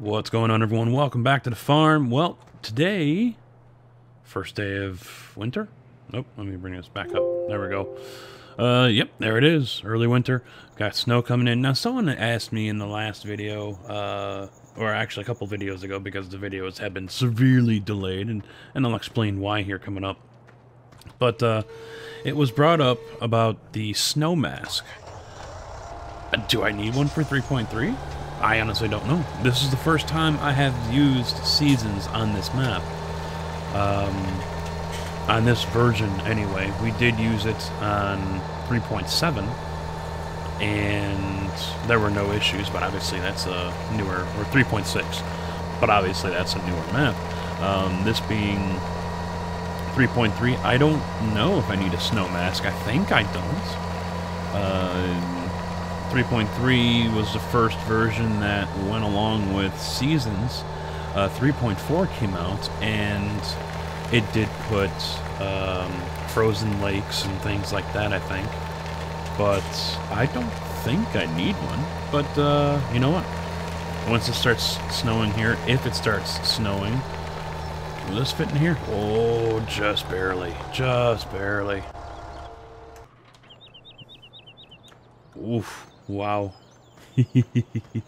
What's going on, everyone? Welcome back to the farm. Well, today, first day of winter. Nope, let me bring this back up. There we go. Yep, there it is. Early winter. Got snow coming in. Now, someone asked me in the last video, or actually a couple videos ago, because the videos have been severely delayed, and I'll explain why here coming up. But, it was brought up about the snow mask. Do I need one for 3.3? I honestly don't know. This is the first time I have used seasons on this map. On this version, anyway. We did use it on 3.7, and there were no issues, but obviously that's a newer, or 3.6, but obviously that's a newer map. This being 3.3, I don't know if I need a snow mask. I think I don't. 3.3 was the first version that went along with Seasons. 3.4 came out, and it did put frozen lakes and things like that, I think. But I don't think I need one. But, you know what? Once it starts snowing here, if it starts snowing, will this fit in here? Oh, just barely. Just barely. Oof. Wow.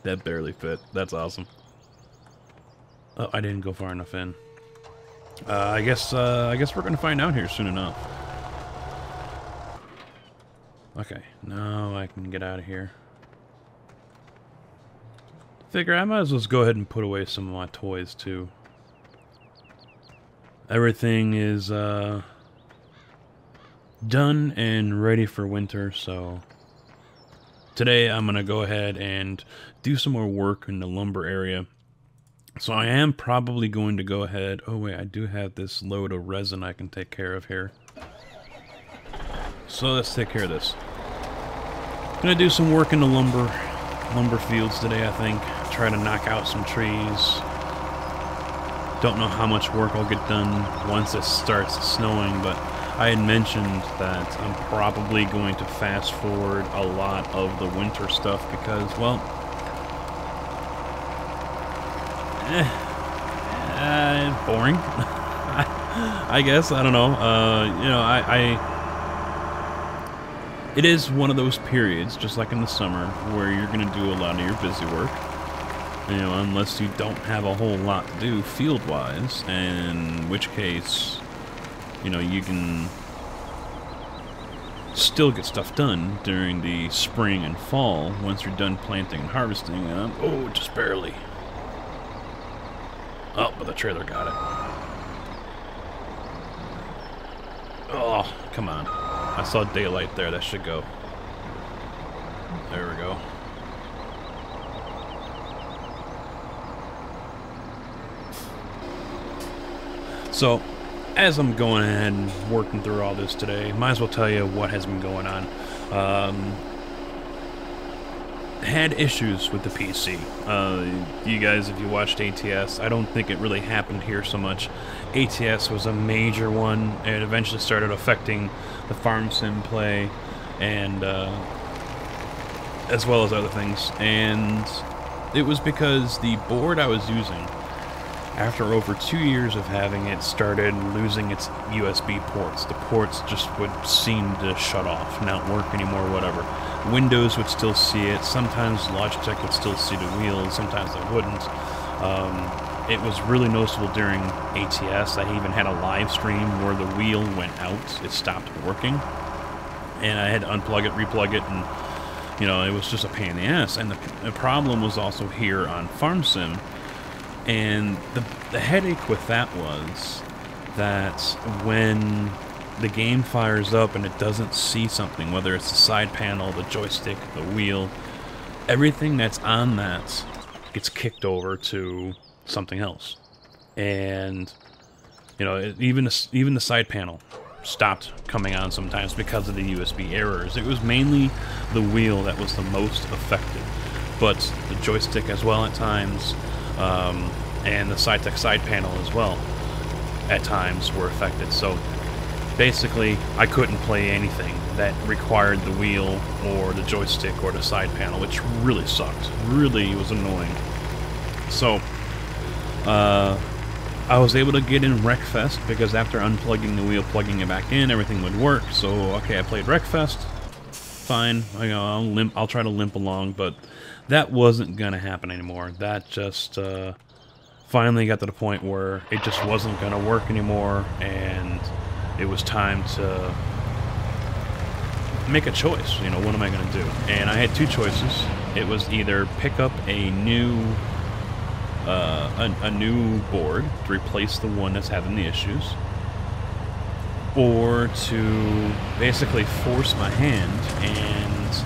That barely fit. That's awesome. Oh, I didn't go far enough in. I guess we're gonna find out here soon enough. Okay, now I can get out of here. Figure I might as well just go ahead and put away some of my toys too. Everything is done and ready for winter, so today I'm going to go ahead and do some more work in the lumber area. So I am probably going to go ahead... Oh wait, I do have this load of resin I can take care of here. So let's take care of this. Going to do some work in the lumber fields today, I think. Try to knock out some trees. Don't know how much work I'll get done once it starts snowing, but I had mentioned that I'm probably going to fast forward a lot of the winter stuff because, well, boring. I guess, I don't know. You know, it is one of those periods, just like in the summer, where you're going to do a lot of your busy work. You know, unless you don't have a whole lot to do field-wise, in which case, you know, you can still get stuff done during the spring and fall once you're done planting and harvesting. Oh, just barely. Oh, but the trailer got it. Oh, come on. I saw daylight there. That should go. There we go. So, as I'm going ahead and working through all this today, might as well tell you what has been going on. Had issues with the PC. You guys, if you watched ATS, I don't think it really happened here so much. ATS was a major one. It eventually started affecting the farm sim play, and as well as other things. And it was because the board I was using, after over 2 years of having it, started losing its USB ports. The ports just would seem to shut off, not work anymore, whatever. Windows would still see it. Sometimes Logitech would still see the wheels. Sometimes they wouldn't. It was really noticeable during ATS. I even had a live stream where the wheel went out. It stopped working. And I had to unplug it, replug it, and, you know, it was just a pain in the ass. And the problem was also here on Farm Sim. And the headache with that was that when the game fires up and it doesn't see something, whether it's the side panel, the joystick, the wheel, everything that's on that gets kicked over to something else. And, you know, even the side panel stopped coming on sometimes because of the USB errors. It was mainly the wheel that was the most affected, but the joystick as well at times, and the SciTech side panel as well at times were affected. So basically I couldn't play anything that required the wheel or the joystick or the side panel, which really sucked. Really was annoying. So, I was able to get in Wreckfest because after unplugging the wheel, plugging it back in, everything would work. So, okay, I played Wreckfest. Fine. I'll try to limp along, but that wasn't gonna happen anymore. That just finally got to the point where it just wasn't gonna work anymore, and it was time to make a choice. You know, what am I gonna do? And I had two choices. It was either pick up a new board to replace the one that's having the issues, or to basically force my hand and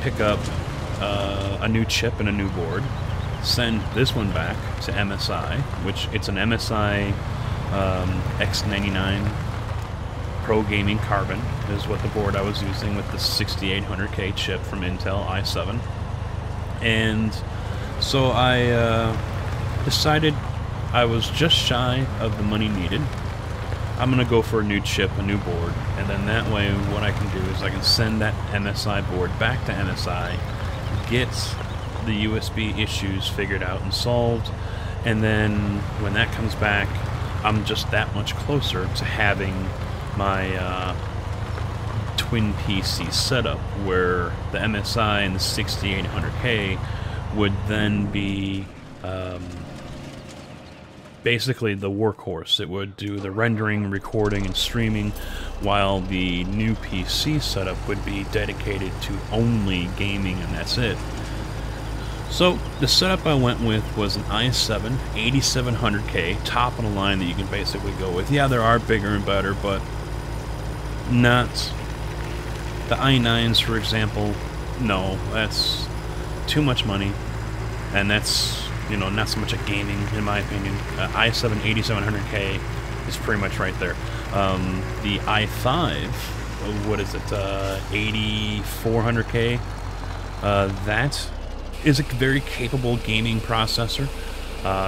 pick up a new chip and a new board, send this one back to MSI, which it's an MSI X99 Pro Gaming Carbon is what the board I was using, with the 6800K chip from Intel i7. And so I decided I was just shy of the money needed. I'm gonna go for a new chip, a new board, and then that way what I can do is I can send that MSI board back to MSI, get the USB issues figured out and solved, and then when that comes back, I'm just that much closer to having my twin PC setup, where the MSI and the 6800K would then be basically the workhorse. It would do the rendering, recording, and streaming, while the new PC setup would be dedicated to only gaming, and that's it. So the setup I went with was an i7 8700K, top of the line that you can basically go with. Yeah, there are bigger and better, but not the i9s, for example. No, that's too much money, and that's, you know, not so much a gaming, in my opinion. i7 8700K is pretty much right there. The i5, what is it, 8400K, that is a very capable gaming processor.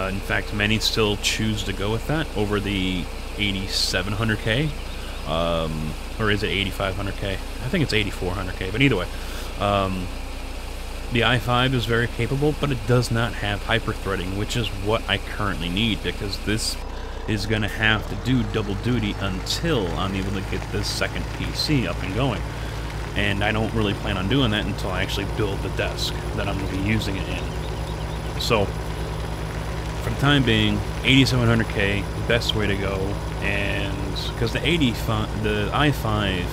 In fact, many still choose to go with that over the 8700K, or is it 8500K? I think it's 8400K, but either way. The i5 is very capable, but it does not have hyper-threading, which is what I currently need, because this is going to have to do double duty until I'm able to get this second PC up and going. And I don't really plan on doing that until I actually build the desk that I'm going to be using it in. So, for the time being, 8700K, the best way to go, and because the i5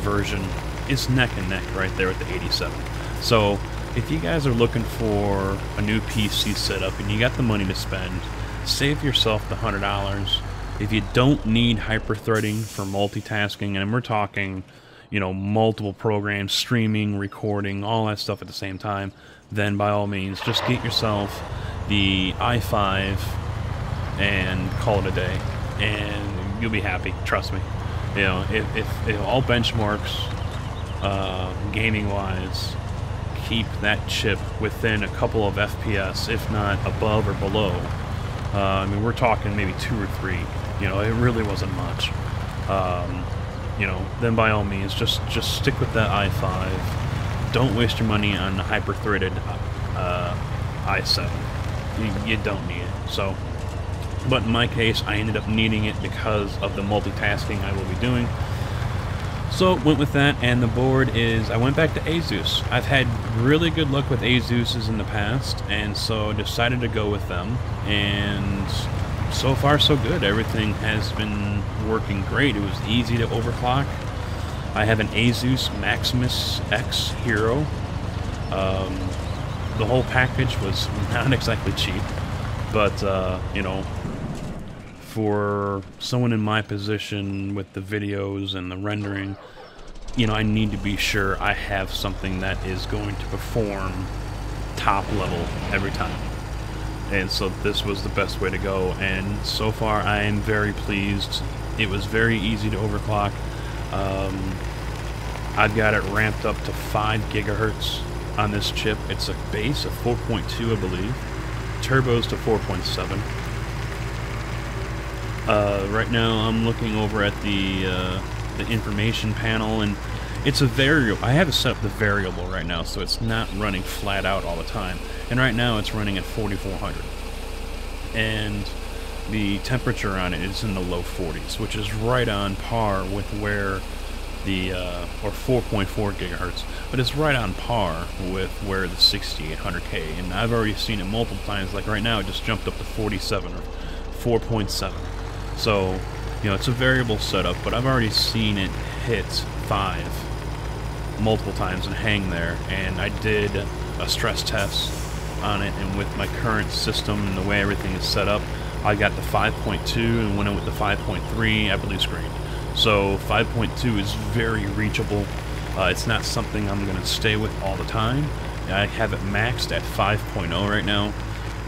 version is neck and neck right there with the 87. So, if you guys are looking for a new PC setup and you got the money to spend, save yourself the $100. If you don't need hyper-threading for multitasking, and we're talking, you know, multiple programs, streaming, recording, all that stuff at the same time, then by all means, just get yourself the i5 and call it a day, and you'll be happy, trust me. You know, if all benchmarks, gaming-wise, keep that chip within a couple of FPS, if not above or below. I mean, we're talking maybe 2 or 3. You know, it really wasn't much. You know, then by all means, just stick with that i5. Don't waste your money on the hyper-threaded i7. You don't need it. So, but in my case, I ended up needing it because of the multitasking I will be doing. So went with that, and the board is, I went back to Asus. I've had really good luck with Asuses in the past, and so decided to go with them, and so far so good. Everything has been working great. It was easy to overclock. I have an Asus Maximus X Hero. The whole package was not exactly cheap, but you know, for someone in my position with the videos and the rendering, you know, I need to be sure I have something that is going to perform top level every time. And so this was the best way to go, and so far I am very pleased. It was very easy to overclock. I've got it ramped up to 5 gigahertz on this chip. It's a base of 4.2, I believe. Turbos to 4.7. Right now I'm looking over at the information panel, and it's a variable. I have it set up the variable right now, so it's not running flat out all the time. and right now it's running at 4,400. And the temperature on it is in the low 40s, which is right on par with where the, or 4.4 gigahertz, but it's right on par with where the 6800K, and I've already seen it multiple times. Like right now, it just jumped up to 47 or 4.7. So, you know, it's a variable setup, but I've already seen it hit 5 multiple times and hang there, and I did a stress test on it, and with my current system and the way everything is set up, I got the 5.2 and went in with the 5.3, I believe screened. So 5.2 is very reachable. It's not something I'm going to stay with all the time. I have it maxed at 5.0 right now.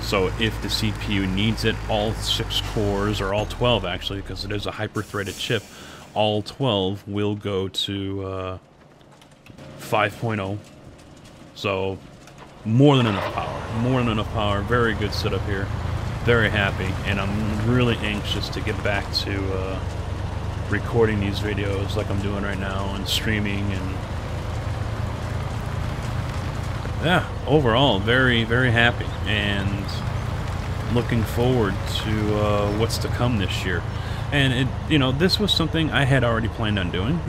So if the CPU needs it, all 6 cores, or all 12 actually, because it is a hyper-threaded chip, all 12 will go to 5.0. So more than enough power. More than enough power. Very good setup here. Very happy. And I'm really anxious to get back to recording these videos like I'm doing right now and streaming. And yeah, overall, very, very happy. And looking forward to what's to come this year. And it, you know, this was something I had already planned on doing.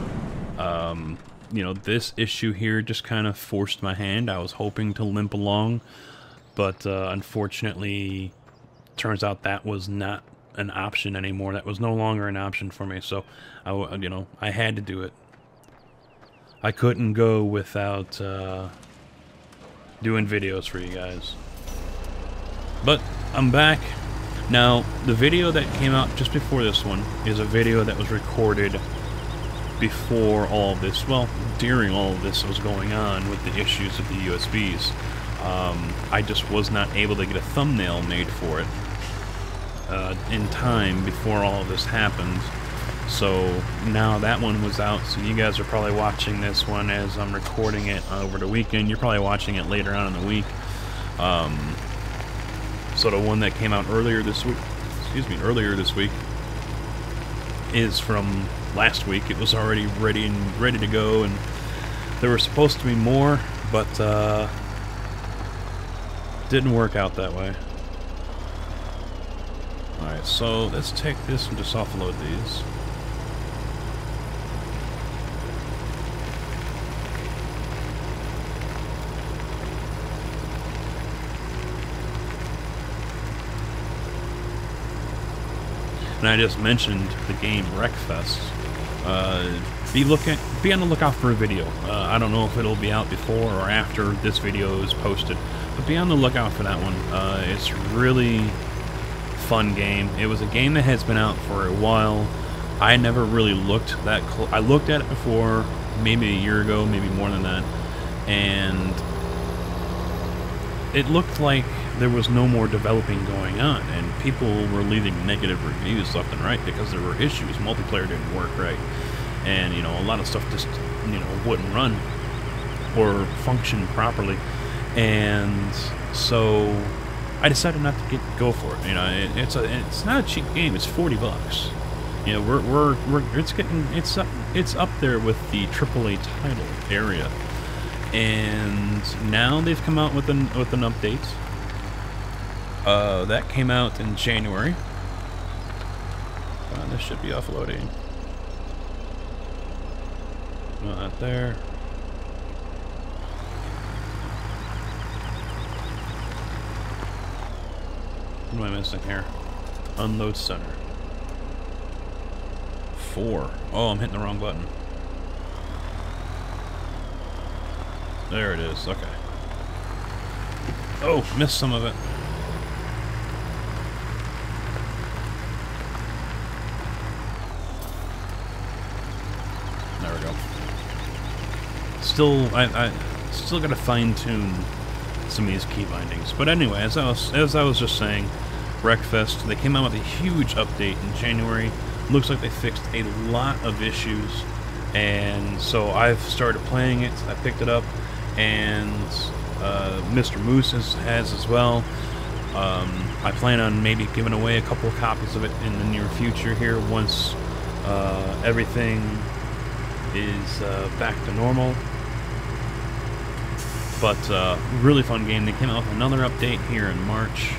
You know, this issue here just kind of forced my hand. I was hoping to limp along, but unfortunately, turns out that was not an option anymore. That was no longer an option for me. So, you know, I had to do it. I couldn't go without doing videos for you guys. But I'm back. Now, the video that came out just before this one is a video that was recorded before all of this, well, during all of this was going on with the issues of the USBs. I just was not able to get a thumbnail made for it in time before all of this happened. So now that one was out, so you guys are probably watching this one as I'm recording it over the weekend. You're probably watching it later on in the week. So the one that came out earlier this week, is from last week. It was already ready to go, and there were supposed to be more, but didn't work out that way. Alright, so let's take this and just offload these. And I just mentioned the game Wreckfest. Be on the lookout for a video. I don't know if it'll be out before or after this video is posted, but be on the lookout for that one. It's really fun game. It was a game that has been out for a while. I never really looked that close. I looked at it before, maybe a year ago, maybe more than that, and it looked like there was no more developing going on, and people were leaving negative reviews left and right because there were issues. Multiplayer didn't work right, and, you know, a lot of stuff just, you know, wouldn't run or function properly. And so I decided not to go for it. You know, it's not a cheap game. It's $40. You know, it's up there with the AAA title area. And now they've come out with an update. That came out in January. This should be offloading. Not there. What am I missing here? Unload center. 4. Oh, I'm hitting the wrong button. There it is. Okay. Oh, missed some of it. There we go. Still, I still got to fine tune some of these key bindings. But anyway, as I was just saying, Wreckfest, they came out with a huge update in January. Looks like they fixed a lot of issues, and so I've started playing it. I picked it up, and Mr. Moose has as well. I plan on maybe giving away a couple of copies of it in the near future here once everything is back to normal. But really fun game. They came out with another update here in March.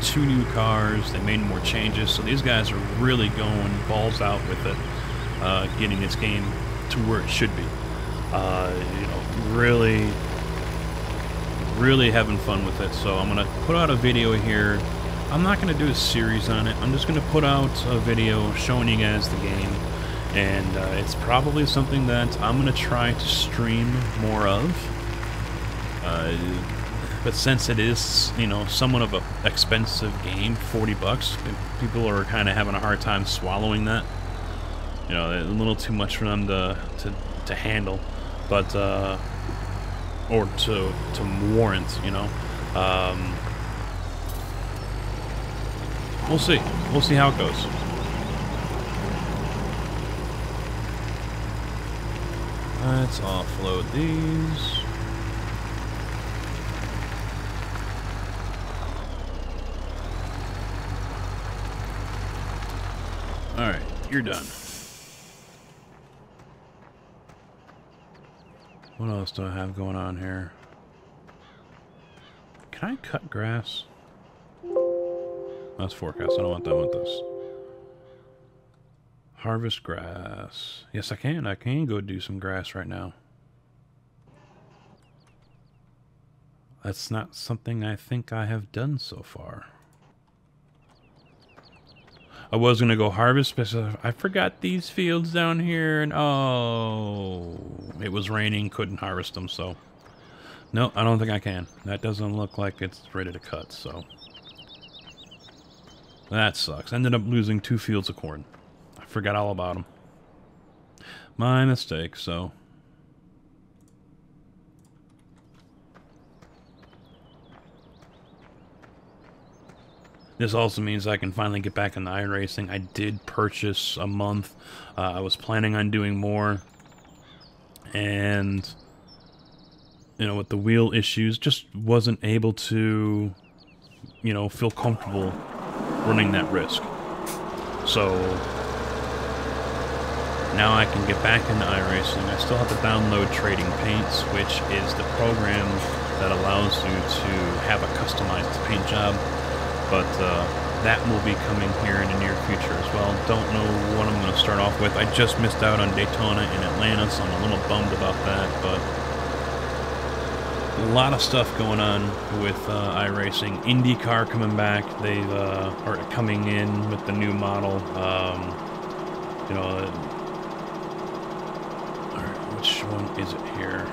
2 new cars. They made more changes. So these guys are really going balls out with it, getting this game to where it should be. You know, really having fun with it. So I'm gonna put out a video here. I'm not gonna do a series on it. I'm just gonna put out a video showing you guys the game, and it's probably something that I'm gonna try to stream more of. But since it is, you know, somewhat of an expensive game, $40, people are kind of having a hard time swallowing that. You know, a little too much for them to handle, but or to warrant, you know. We'll see. We'll see how it goes. Let's offload these. Alright, you're done. What else do I have going on here? Can I cut grass? That's forecast. I don't want that. I want this. Harvest grass. Yes, I can. I can go do some grass right now. That's not something I think I have done so far. I was going to go harvest, but I forgot these fields down here, and oh, it was raining, couldn't harvest them, so. No, I don't think I can. That doesn't look like it's ready to cut, so. That sucks. Ended up losing 2 fields of corn. I forgot all about them. My mistake, so. This also means I can finally get back into iRacing. I did purchase a month. I was planning on doing more. And, you know, with the wheel issues, just wasn't able to, you know, feel comfortable running that risk. So, now I can get back into iRacing. I still have to download Trading Paints, which is the program that allows you to have a customized paint job. But that will be coming here in the near future as well. Don't know what I'm going to start off with. I just missed out on Daytona and Atlanta, so I'm a little bummed about that. But a lot of stuff going on with iRacing. IndyCar coming back. They are coming in with the new model. You know, which one is it here?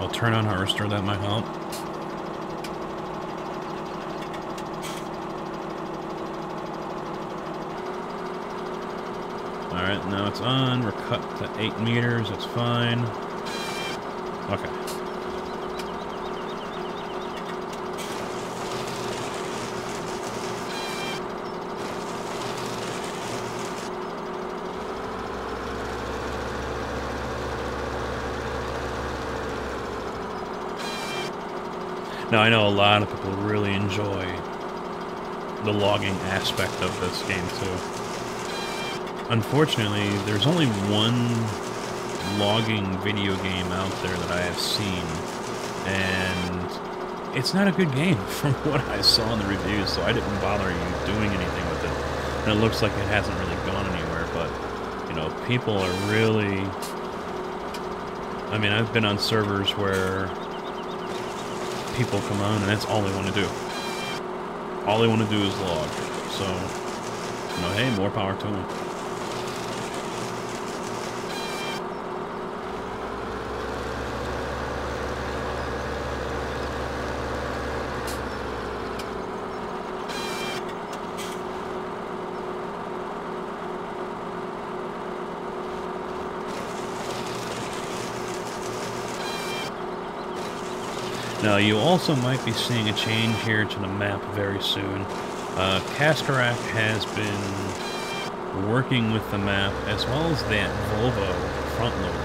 I'll turn on Harvester. That might help. Alright, now it's on. We're cut to 8 meters. That's fine. Okay. Now, I know a lot of people really enjoy the logging aspect of this game, too. Unfortunately, there's only one logging video game out there that I have seen, and it's not a good game from what I saw in the reviews, so I didn't bother doing anything with it. And it looks like it hasn't really gone anywhere, but, you know, people are really... I mean, I've been on servers where people come on and that's all they want to do. All they want to do is log. So, you know, hey, more power to them. Now, you also might be seeing a change here to the map very soon. Kaskarak has been working with the map as well as that Volvo front loader.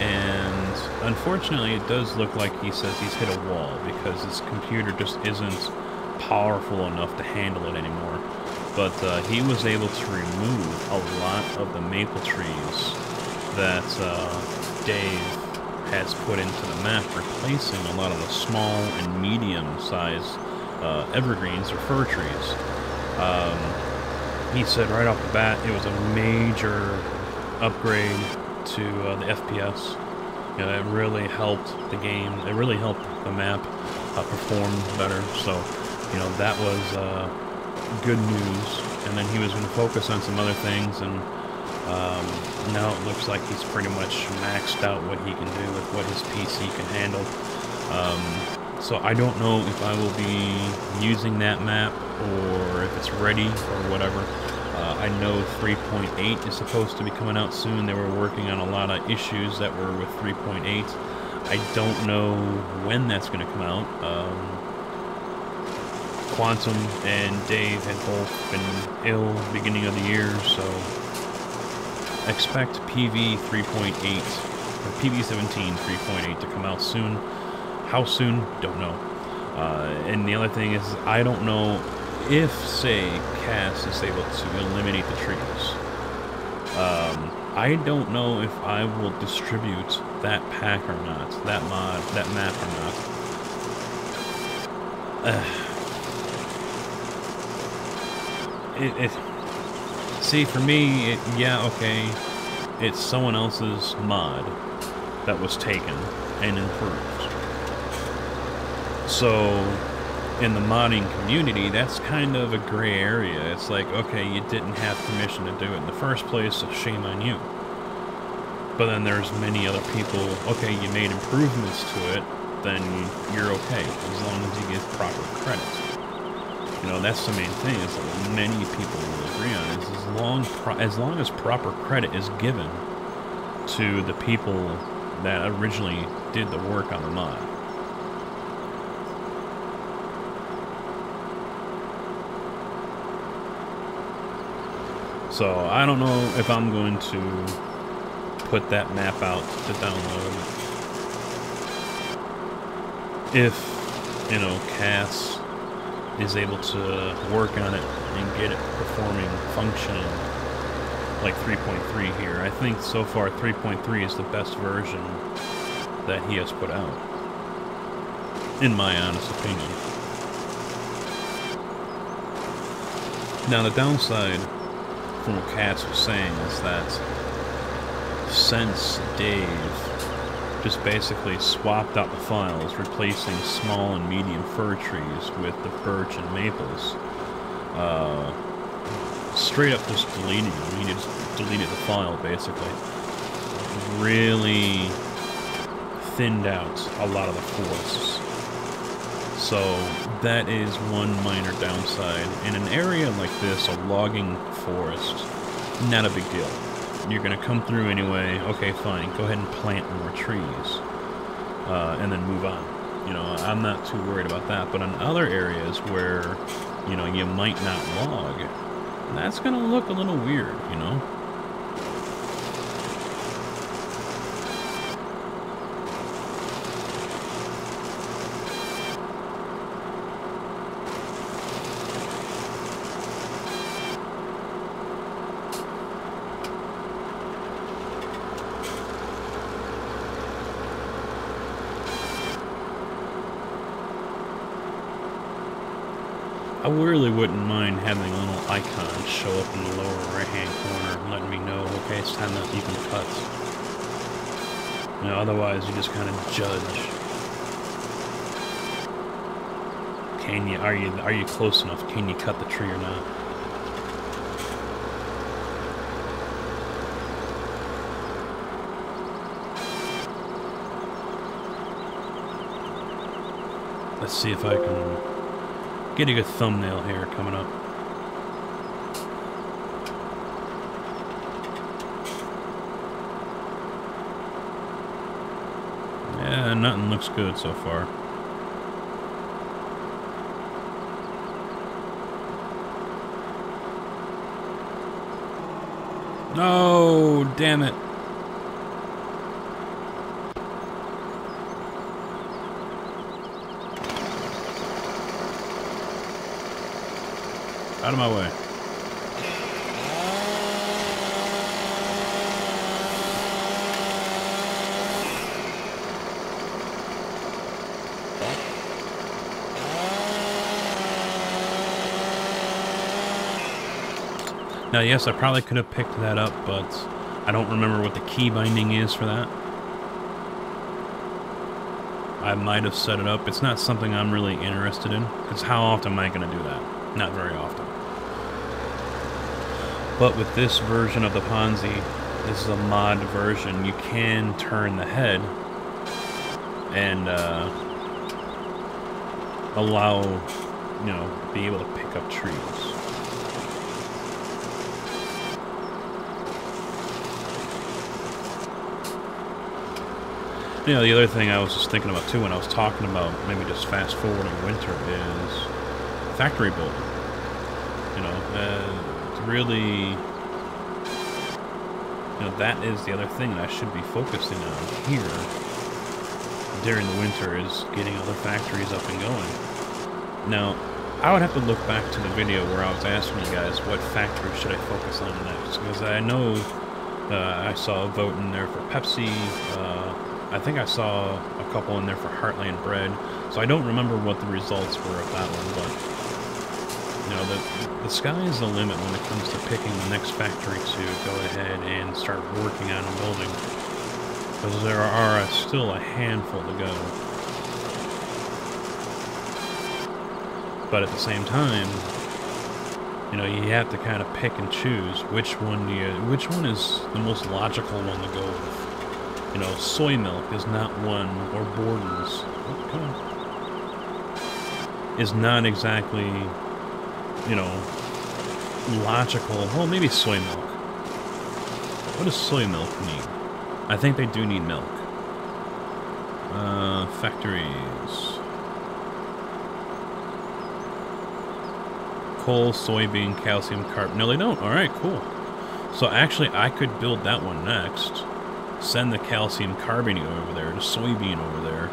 And unfortunately, it does look like he says he's hit a wall because his computer just isn't powerful enough to handle it anymore. But he was able to remove a lot of the maple trees that Dave has put into the map, replacing a lot of the small and medium-sized evergreens or fir trees. He said right off the bat it was a major upgrade to the FPS. You know, it really helped the game. It really helped the map perform better. So, you know, that was good news. And then he was going to focus on some other things, and now it looks like he's pretty much maxed out what he can do with what his PC can handle. So I don't know if I will be using that map or if it's ready or whatever. I know 3.8 is supposed to be coming out soon. They were working on a lot of issues that were with 3.8. I don't know when that's going to come out. Quantum and Dave had both been ill beginning of the year, so expect PV 3.8 or PV17 3.8 to come out soon. How soon? Don't know. And the other thing is, I don't know if, say, Cass is able to eliminate the trees. I don't know if I will distribute that pack or not, that mod, that map or not. See, for me, yeah, okay, it's someone else's mod that was taken and improved. So, in the modding community, that's kind of a gray area. It's like, okay, you didn't have permission to do it in the first place, so shame on you. But then there's many other people, okay, you made improvements to it, then you're okay, as long as you give proper credit. You know, that's the main thing, is that many people will agree on, is as long as proper credit is given to the people that originally did the work on the mod. So, I don't know if I'm going to put that map out to download. If, you know, Cass is able to work on it and get it performing, functioning, like 3.3 here. I think so far 3.3 is the best version that he has put out, in my honest opinion. Now, the downside from what Katz was saying is that since Dave just basically swapped out the files, replacing small and medium fir trees with the birch and maples, straight up just deleting them. He just deleted the file, basically. Really thinned out a lot of the forests. So that is one minor downside. In an area like this, a logging forest, not a big deal. You're going to come through anyway. Okay, fine. Go ahead and plant more trees. And then move on. You know, I'm not too worried about that. But in other areas where, you know, you might not log, that's going to look a little weird, you know? I really wouldn't mind having a little icon show up in the lower right-hand corner, letting me know, okay, it's time that you can cut. You know, otherwise you just kind of judge. Can you? Are you close enough? Can you cut the tree or not? Let's see if I can get a good thumbnail here coming up. Yeah, nothing looks good so far. No, damn it. Out of my way. Now, yes, I probably could have picked that up, but I don't remember what the key binding is for that. I might have set it up. It's not something I'm really interested in, because how often am I going to do that? Not very often. But with this version of the Ponzi, this is a mod version, you can turn the head and allow, you know, be able to pick up trees. You know, the other thing I was just thinking about too when I was talking about maybe just fast forwarding winter is factory building. You know, it's really, you know, that is the other thing that I should be focusing on here during the winter is getting other factories up and going. Now, I would have to look back to the video where I was asking you guys what factory should I focus on next, because I know I saw a vote in there for Pepsi. I think I saw a couple in there for Heartland Bread, so I don't remember what the results were of that one, but, you know, the sky is the limit when it comes to picking the next factory to go ahead and start working on and building, because there are still a handful to go. But at the same time, you know, you have to kind of pick and choose which one is the most logical one to go with. You know, soy milk is not one, or Borders, oh, come on, is not exactly, you know, logical. Well, maybe soy milk. What does soy milk need? I think they do need milk. Factories. Coal, soybean, calcium, carb. No, they don't. Alright, cool. So actually, I could build that one next. Send the calcium carbonate over there, the soybean over there,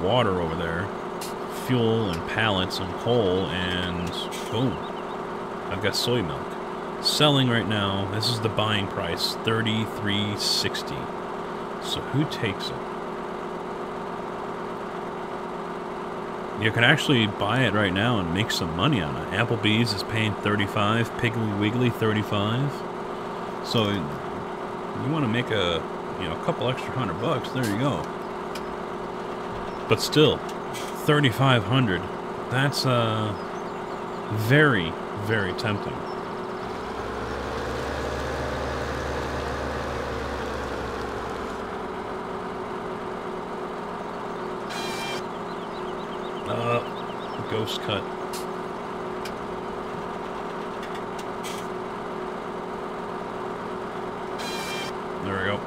water over there, fuel and pallets and coal, and boom. I've got soy milk. Selling right now, this is the buying price, $33.60. So who takes it? You can actually buy it right now and make some money on it. Applebee's is paying $35, Piggly Wiggly $35. So you want to make a couple extra $100, there you go. But still, $3,500. That's very, very tempting. Ghost cut. There we go.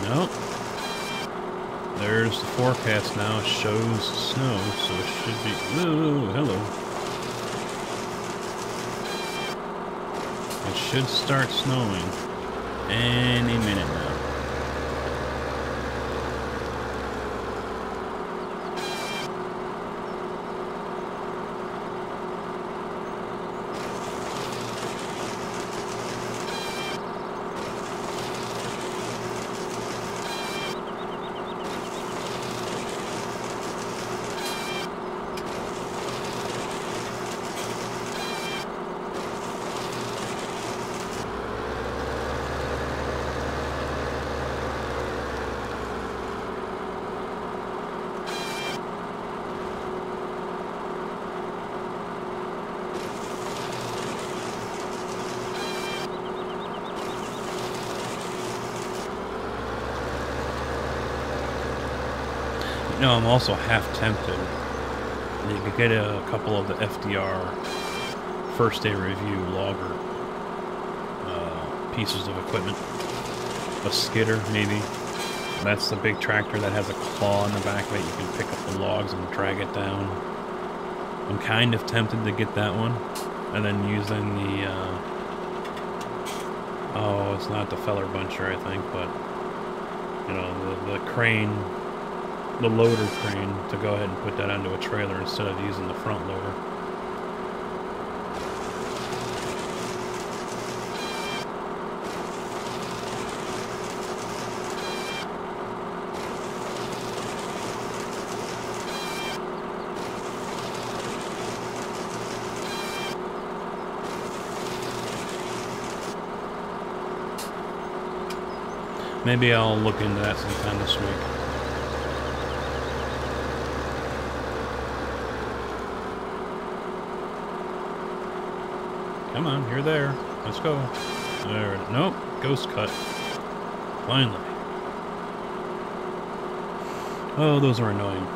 Nope. There's the forecast now. It shows snow, so it should be... Whoa, hello. It should start snowing any minute now. No, I'm also half tempted. You could get a couple of the FDR first day review logger pieces of equipment. A skidder, maybe. That's the big tractor that has a claw in the back of it. You can pick up the logs and drag it down. I'm kind of tempted to get that one. And then using the, oh, it's not the feller buncher, I think, but, you know, the crane, the loader crane, to go ahead and put that onto a trailer instead of using the front loader. Maybe I'll look into that sometime this week. Come on, you're there. Let's go. There. Nope. Ghost cut. Finally. Oh, those are annoying.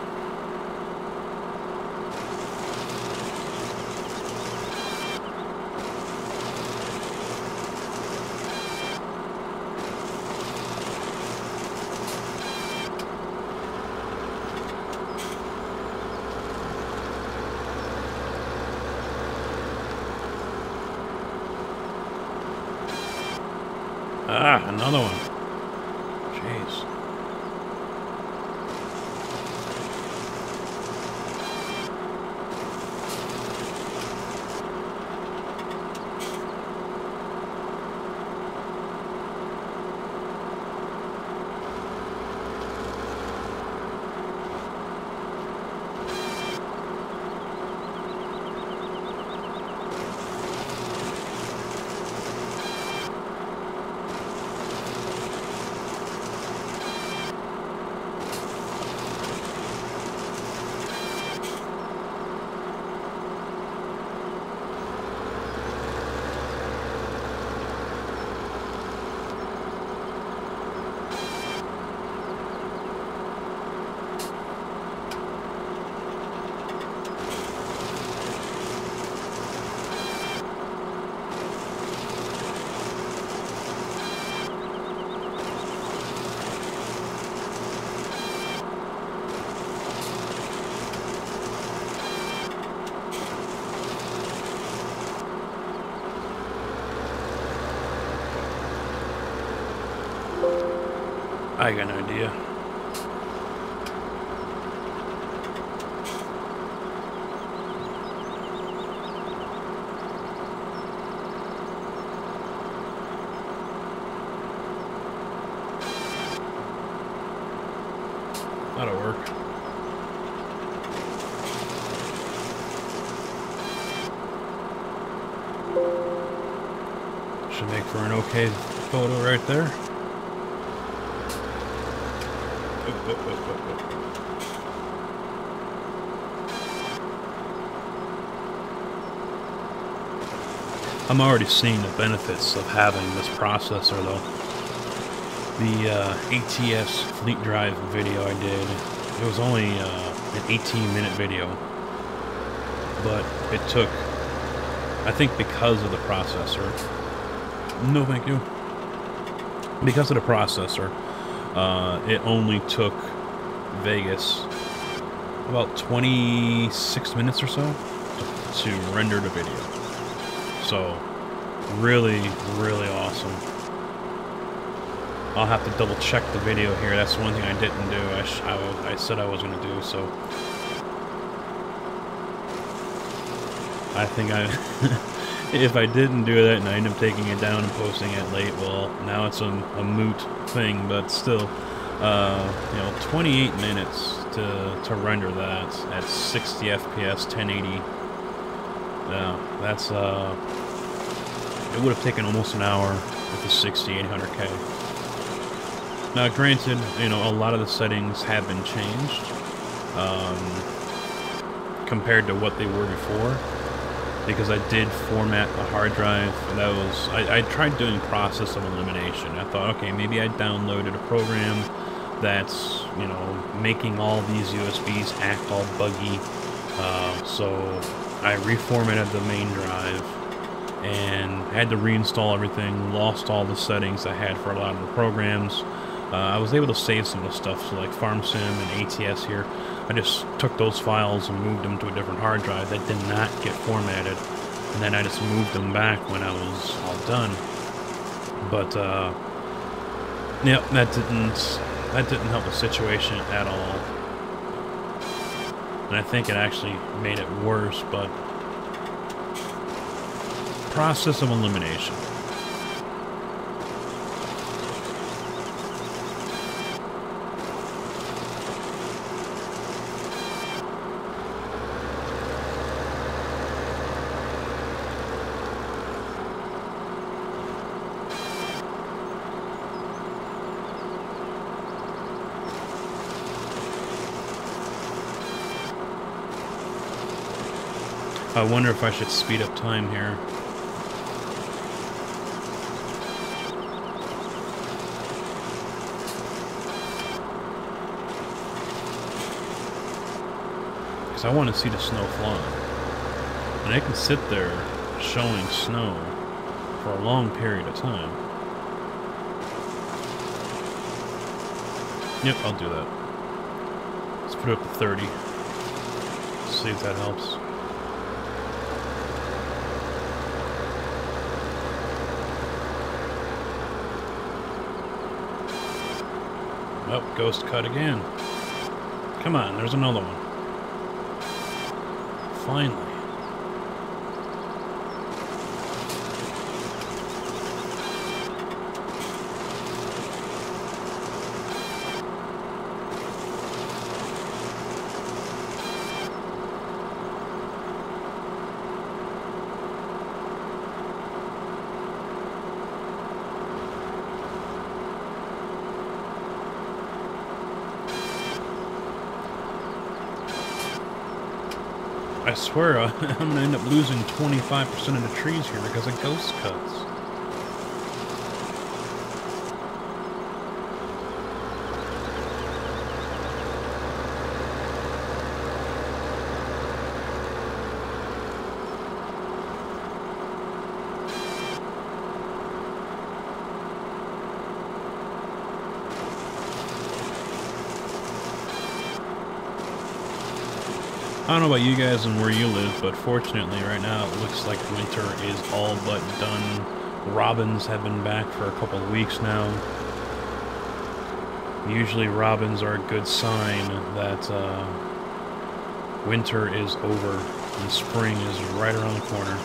Ah, another one. Jeez. I got an idea. That'll work. Should make for an okay photo right there. I'm already seeing the benefits of having this processor, though. The ATS Fleet Drive video I did, it was only an 18-minute video, but it took, I think because of the processor, no thank you, because of the processor, it only took Vegas about 26 minutes or so to render the video. So, really, really awesome. I'll have to double check the video here. That's one thing I didn't do. I said I was going to do, so. I think if I didn't do that and I end up taking it down and posting it late, well, now it's a moot thing, but still, you know, 28 minutes to render that at 60 FPS, 1080. Yeah, that's, it would have taken almost an hour with the 6800K. Now, granted, you know, a lot of the settings have been changed, compared to what they were before, because I did format the hard drive. That was, I tried doing process of elimination. I thought, okay, maybe I downloaded a program that's, you know, making all these USBs act all buggy, so I reformatted the main drive and had to reinstall everything, lost all the settings I had for a lot of the programs. I was able to save some of the stuff, so like FarmSim and ATS here. I just took those files and moved them to a different hard drive that did not get formatted, and then I just moved them back when I was all done. But yeah, that didn't help the situation at all, and I think it actually made it worse. But process of elimination. I wonder if I should speed up time here. Because I want to see the snow fly. And I can sit there showing snow for a long period of time. Yep, I'll do that. Let's put it up to 30. See if that helps. Oh, ghost cut again. Come on, there's another one. Finally. I swear I'm going to end up losing 25% of the trees here because of ghost cuts. I don't know about you guys and where you live, but fortunately right now it looks like winter is all but done. Robins have been back for a couple of weeks now. Usually robins are a good sign that winter is over and spring is right around the corner.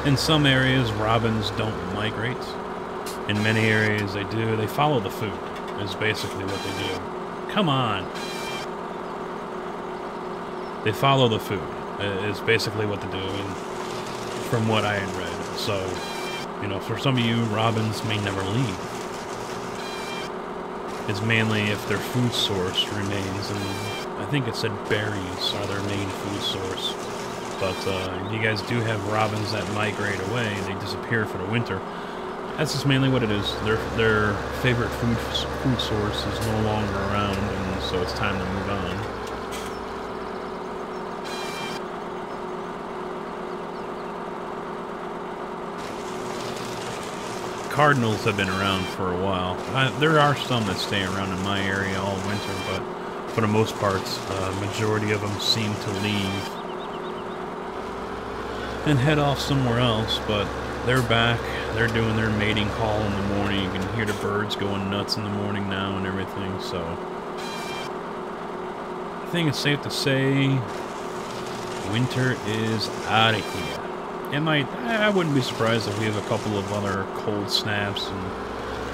In some areas, robins don't migrate. In many areas they do. They follow the food, is basically what they do. Come on! They follow the food, is basically what they do, and from what I had read. So, you know, for some of you, robins may never leave. It's mainly if their food source remains, and I think it said berries are their main food source. But you guys do have robins that migrate away, and they disappear for the winter. That's just mainly what it is. Their favorite food source is no longer around, and so it's time to move on. Cardinals have been around for a while. There are some that stay around in my area all winter, but for the most part, majority of them seem to leave and head off somewhere else, but they're back. They're doing their mating call in the morning. You can hear the birds going nuts in the morning now and everything, so I think it's safe to say winter is out of here. I wouldn't be surprised if we have a couple of other cold snaps and,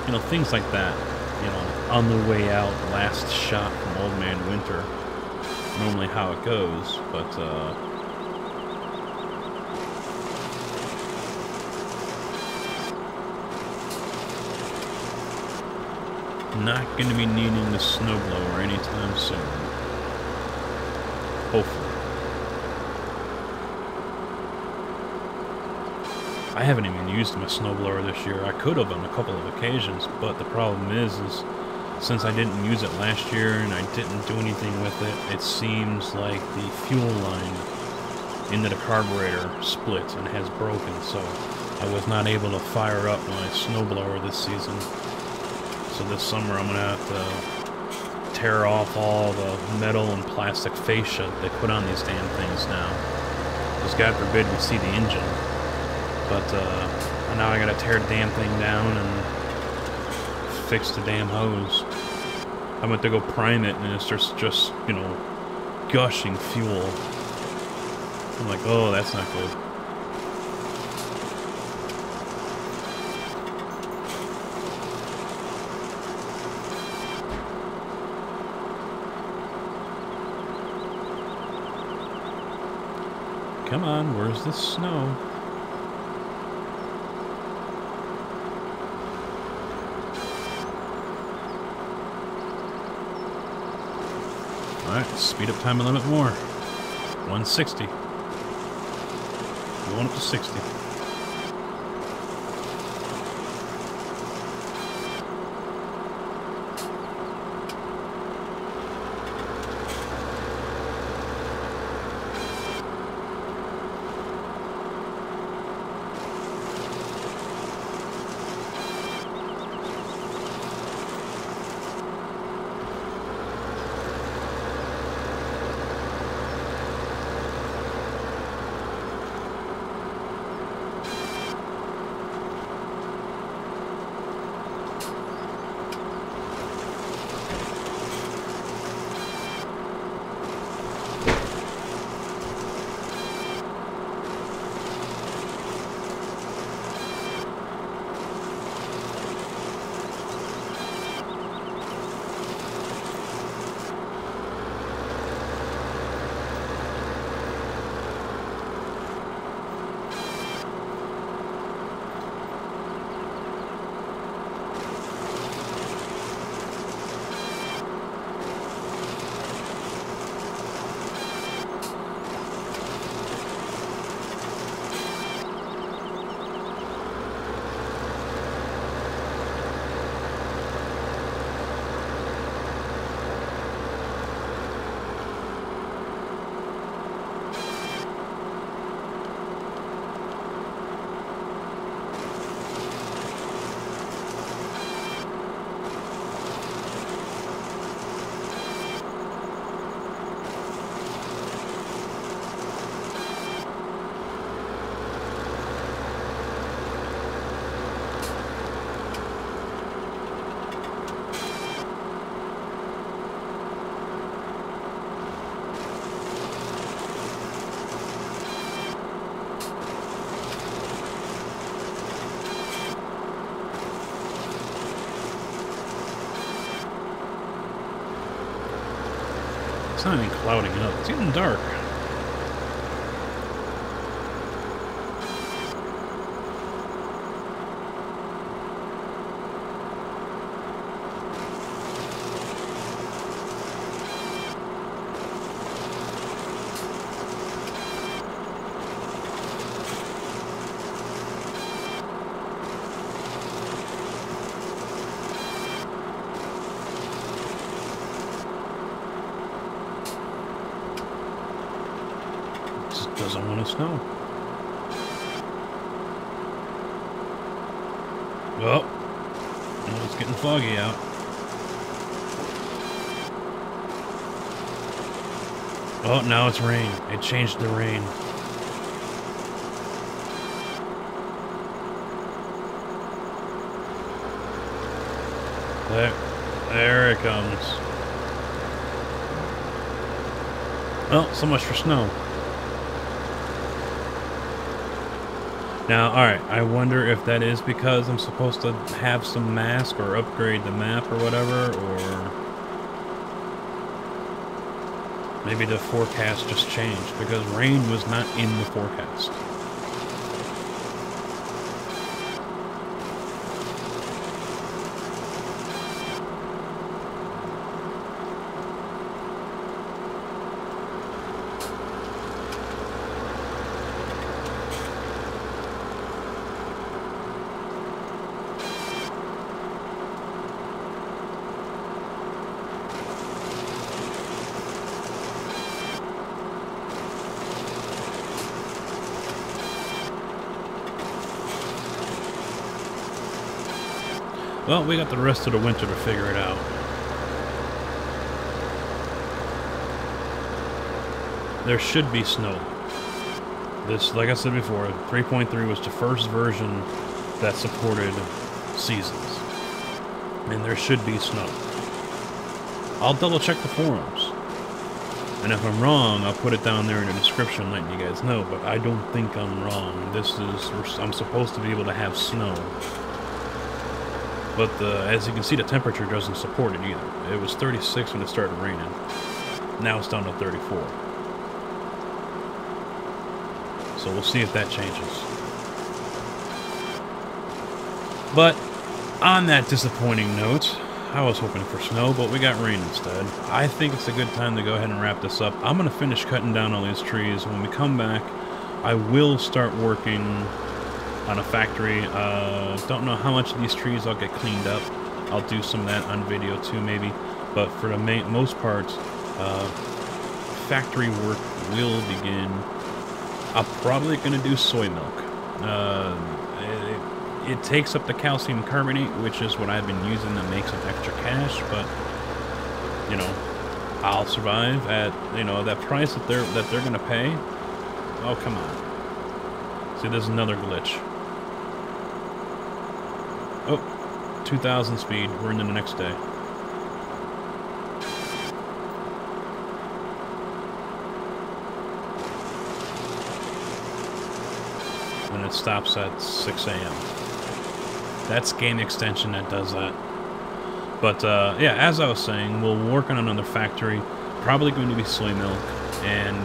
you know, things like that, you know, on the way out, last shot from Old Man Winter. Normally how it goes, but not going to be needing the snowblower anytime soon. Hopefully. I haven't even used my snowblower this year. I could have on a couple of occasions, but the problem is since I didn't use it last year and I didn't do anything with it, it seems like the fuel line into the carburetor split and has broken, so I was not able to fire up my snowblower this season. So this summer I'm gonna have to tear off all the metal and plastic fascia they put on these damn things now. Because God forbid we see the engine. But now I gotta tear the damn thing down and fix the damn hose. I went to go prime it and it's just, you know, gushing fuel. I'm like, oh, that's not good. Come on, where's the snow? Alright, speed up time a little bit more. 160. Going up to 60. It's not even clouding it up. It's getting dark. Doesn't want to snow. Well, it's getting foggy out. Oh, now it's rain. It changed to rain. There it comes. Well, so much for snow. Now, alright, I wonder if that is because I'm supposed to have some mask or upgrade the map or whatever, or maybe the forecast just changed, because rain was not in the forecast. Well, we got the rest of the winter to figure it out. There should be snow. This, like I said before, 3.3 was the first version that supported seasons. And there should be snow. I'll double check the forums. And if I'm wrong, I'll put it down there in the description letting you guys know, but I don't think I'm wrong. I'm supposed to be able to have snow. But as you can see, the temperature doesn't support it either. It was 36 when it started raining. Now it's down to 34. So we'll see if that changes. But on that disappointing note, I was hoping for snow, but we got rain instead. I think it's a good time to go ahead and wrap this up. I'm going to finish cutting down all these trees. When we come back, I will start working on a factory. Don't know how much of these trees I'll get cleaned up. I'll do some of that on video too, maybe. But for the most part, factory work will begin. I'm probably going to do soy milk. It takes up the calcium carbonate, which is what I've been using to make some extra cash, but, you know, I'll survive at, you know, that price that they're going to pay. Oh, come on. See, there's another glitch. Oh, 2,000 speed. We're into the next day. And it stops at 6 a.m. That's game extension that does that. But, yeah, as I was saying, we'll work on another factory. Probably going to be soy milk. And,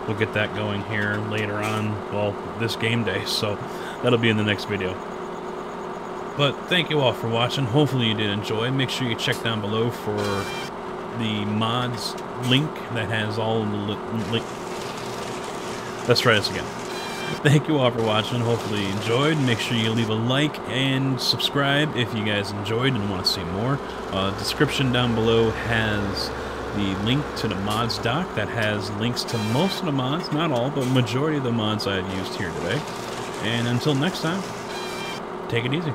we'll get that going here later on. Well, this game day, so that'll be in the next video. But thank you all for watching. Hopefully you did enjoy. Make sure you check down below for the mods link that has all of the Let's try this again. Thank you all for watching. Hopefully you enjoyed. Make sure you leave a like and subscribe if you guys enjoyed and want to see more. Description down below has the link to the mods doc that has links to most of the mods, not all, but majority of the mods I've used here today. And until next time, take it easy.